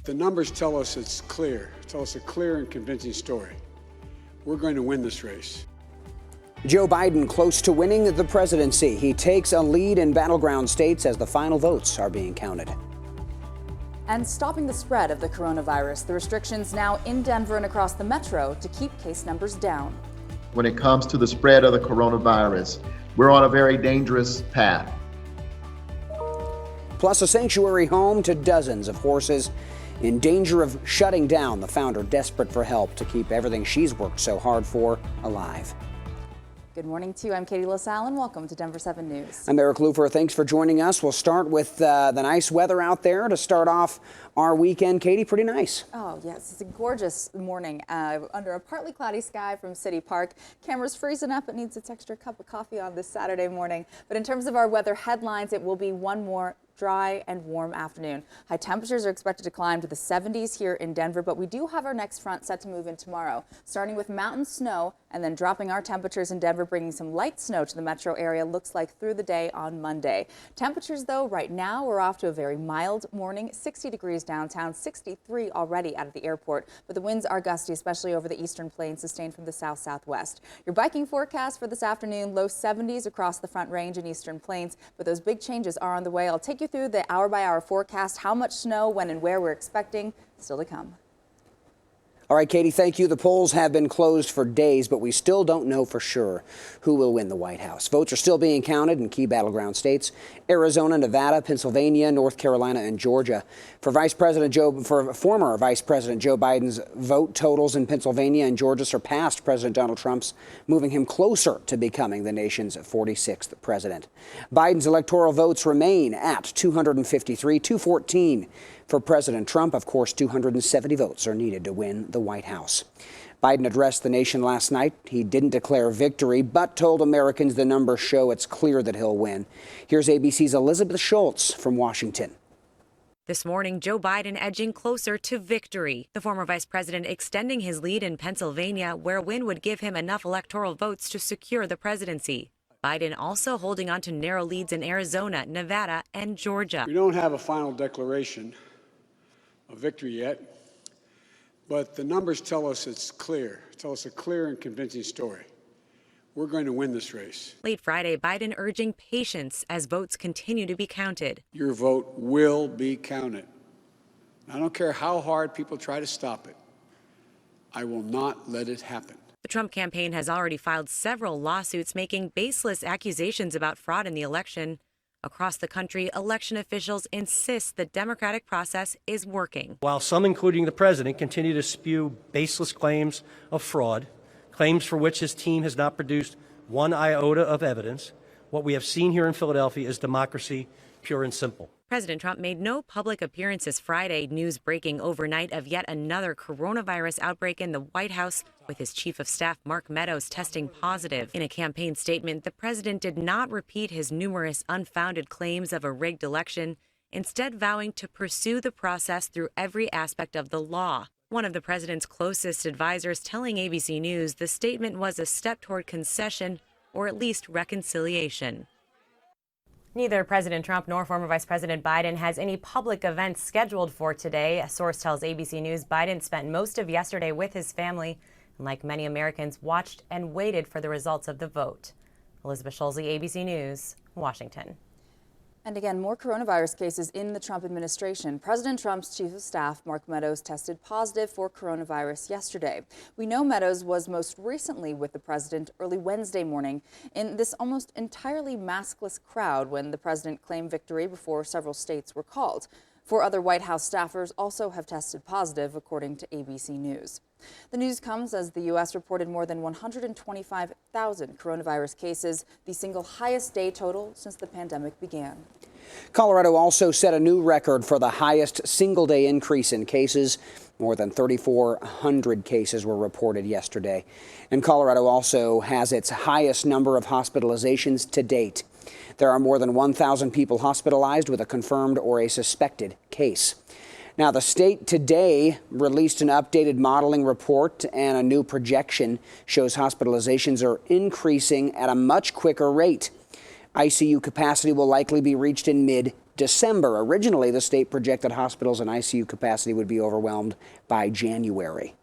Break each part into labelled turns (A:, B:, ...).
A: The numbers tell us it's clear, tell us a clear and convincing story. We're going to win this race.
B: Joe Biden close to winning the presidency. He takes a lead in battleground states as the final votes are being counted.
C: And stopping the spread of the coronavirus, the restrictions now in Denver and across the metro to keep case numbers down.
D: When it comes to the spread of the coronavirus, we're on a very dangerous path.
B: Plus a sanctuary home to dozens of horses in danger of shutting down. The founder desperate for help to keep everything she's worked so hard for alive.
C: Good morning to you. I'm Katie LaSalle and welcome to Denver7 News.
B: I'm Eric Lufer. Thanks for joining us. We'll start with the nice weather out there to start off our weekend. Katie, pretty nice.
C: Oh, yes. It's a gorgeous morning under a partly cloudy sky from City Park. Camera's freezing up. It needs its extra cup of coffee on this Saturday morning. But in terms of our weather headlines, it will be one more dry and warm afternoon. High temperatures are expected to climb to the 70s here in Denver, but we do have our next front set to move in tomorrow, starting with mountain snow and then dropping our temperatures in Denver, bringing some light snow to the metro area, looks like through the day on Monday. Temperatures, though, right now we're off to a very mild morning, 60 degrees downtown, 63 already out of the airport, but the winds are gusty, especially over the eastern plains, sustained from the south-southwest. Your biking forecast for this afternoon, low 70s across the Front Range and eastern plains, but those big changes are on the way. I'll take you through the hour-by-hour forecast, how much snow, when and where we're expecting, still to come.
B: All right, Katie, thank you. The polls have been closed for days, but we still don't know for sure who will win the White House. Votes are still being counted in key battleground states: Arizona, Nevada, Pennsylvania, North Carolina, and Georgia. For former Vice President Joe Biden's vote totals in Pennsylvania and Georgia surpassed President Donald Trump's, moving him closer to becoming the nation's 46th president. Biden's electoral votes remain at 253, 214. For President Trump, of course, 270 votes are needed to win the White House. Biden addressed the nation last night. He didn't declare victory, but told Americans the numbers show it's clear that he'll win. Here's ABC's Elizabeth Schultz from Washington.
E: This morning, Joe Biden edging closer to victory. The former vice president extending his lead in Pennsylvania, where a win would give him enough electoral votes to secure the presidency. Biden also holding on to narrow leads in Arizona, Nevada, and Georgia.
A: We don't have a final declaration of victory yet, but the numbers tell us it's clear, tell us a clear and convincing story. We're going to win this race.
E: Late Friday, Biden urging patience as votes continue to be counted.
A: Your vote will be counted. I don't care how hard people try to stop it. I will not let it happen.
E: The Trump campaign has already filed several lawsuits making baseless accusations about fraud in the election. Across the country, election officials insist the democratic process is working.
F: While some, including the president, continue to spew baseless claims of fraud, claims for which his team has not produced one iota of evidence, what we have seen here in Philadelphia is democracy, pure and simple.
E: President Trump made no public appearances Friday, news breaking overnight of yet another coronavirus outbreak in the White House, with his chief of staff, Mark Meadows, testing positive. In a campaign statement, the president did not repeat his numerous unfounded claims of a rigged election, instead vowing to pursue the process through every aspect of the law. One of the president's closest advisors telling ABC News the statement was a step toward concession, or at least reconciliation. Neither President Trump nor former Vice President Biden has any public events scheduled for today. A source tells ABC News Biden spent most of yesterday with his family and, like many Americans, watched and waited for the results of the vote. Elizabeth Schulze, ABC News, Washington.
C: And again, more coronavirus cases in the Trump administration. President Trump's chief of staff, Mark Meadows, tested positive for coronavirus yesterday. We know Meadows was most recently with the president early Wednesday morning in this almost entirely maskless crowd when the president claimed victory before several states were called. 4 other White House staffers also have tested positive, according to ABC News. The news comes as the U.S. reported more than 125,000 coronavirus cases, the single highest day total since the pandemic began.
B: Colorado also set a new record for the highest single-day increase in cases. More than 3,400 cases were reported yesterday. And Colorado also has its highest number of hospitalizations to date. There are more than 1,000 people hospitalized with a confirmed or a suspected case. Now, the state today released an updated modeling report, and a new projection shows hospitalizations are increasing at a much quicker rate. ICU capacity will likely be reached in mid-December. December. Originally, the state projected hospitals and ICU capacity would be overwhelmed by January.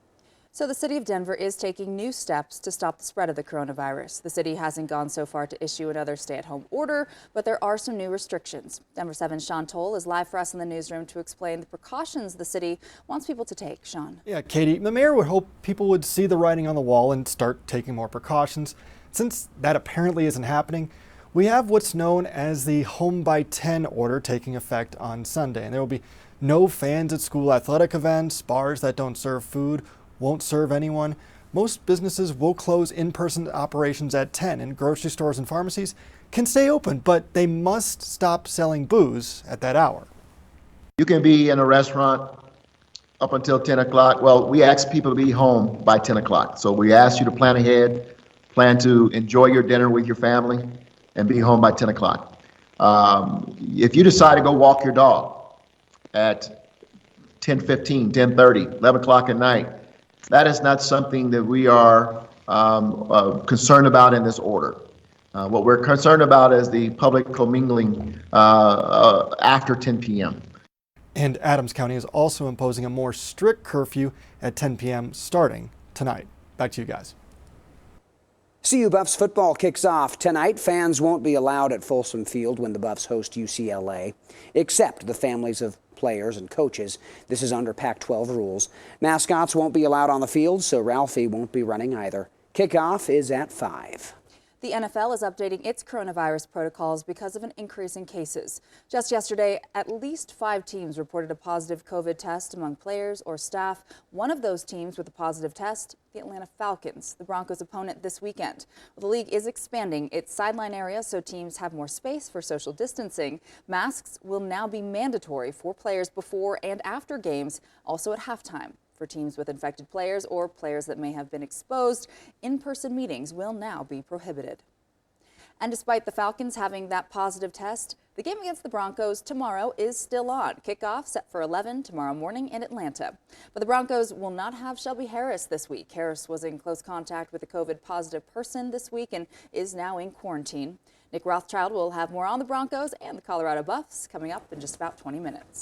C: So the city of Denver is taking new steps to stop the spread of the coronavirus. The city hasn't gone so far to issue another stay-at-home order, but there are some new restrictions. Denver7's Sean Toll is live for us in the newsroom to explain the precautions the city wants people to take. Sean.
G: Yeah, Katie, the mayor would hope people would see the writing on the wall and start taking more precautions. Since that apparently isn't happening, we have what's known as the Home by 10 order taking effect on Sunday. And there will be no fans at school athletic events, bars that don't serve food won't serve anyone. Most businesses will close in-person operations at 10, and grocery stores and pharmacies can stay open, but they must stop selling booze at that hour.
D: You can be in a restaurant up until 10 o'clock. Well, we ask people to be home by 10 o'clock. So we ask you to plan ahead, plan to enjoy your dinner with your family, and be home by 10 o'clock. If you decide to go walk your dog at 10:15, 10:30, 11 o'clock at night, that is not something that we are concerned about in this order. What we're concerned about is the public commingling after 10 p.m.
G: And Adams County is also imposing a more strict curfew at 10 p.m. starting tonight. Back to you guys.
B: CU Buffs football kicks off tonight. Fans won't be allowed at Folsom Field when the Buffs host UCLA, except the families of players and coaches. This is under Pac-12 rules. Mascots won't be allowed on the field, so Ralphie won't be running either. Kickoff is at 5.
C: The NFL is updating its coronavirus protocols because of an increase in cases. Just yesterday, at least 5 teams reported a positive COVID test among players or staff. One of those teams with a positive test, the Atlanta Falcons, the Broncos' opponent this weekend. Well, the league is expanding its sideline area so teams have more space for social distancing. Masks will now be mandatory for players before and after games, also at halftime. For teams with infected players or players that may have been exposed, in-person meetings will now be prohibited. And despite the Falcons having that positive test, the game against the Broncos tomorrow is still on. Kickoff set for 11 tomorrow morning in Atlanta. But the Broncos will not have Shelby Harris this week. Harris was in close contact with a COVID-positive person this week and is now in quarantine. Nick Rothschild will have more on the Broncos and the Colorado Buffs coming up in just about 20 minutes.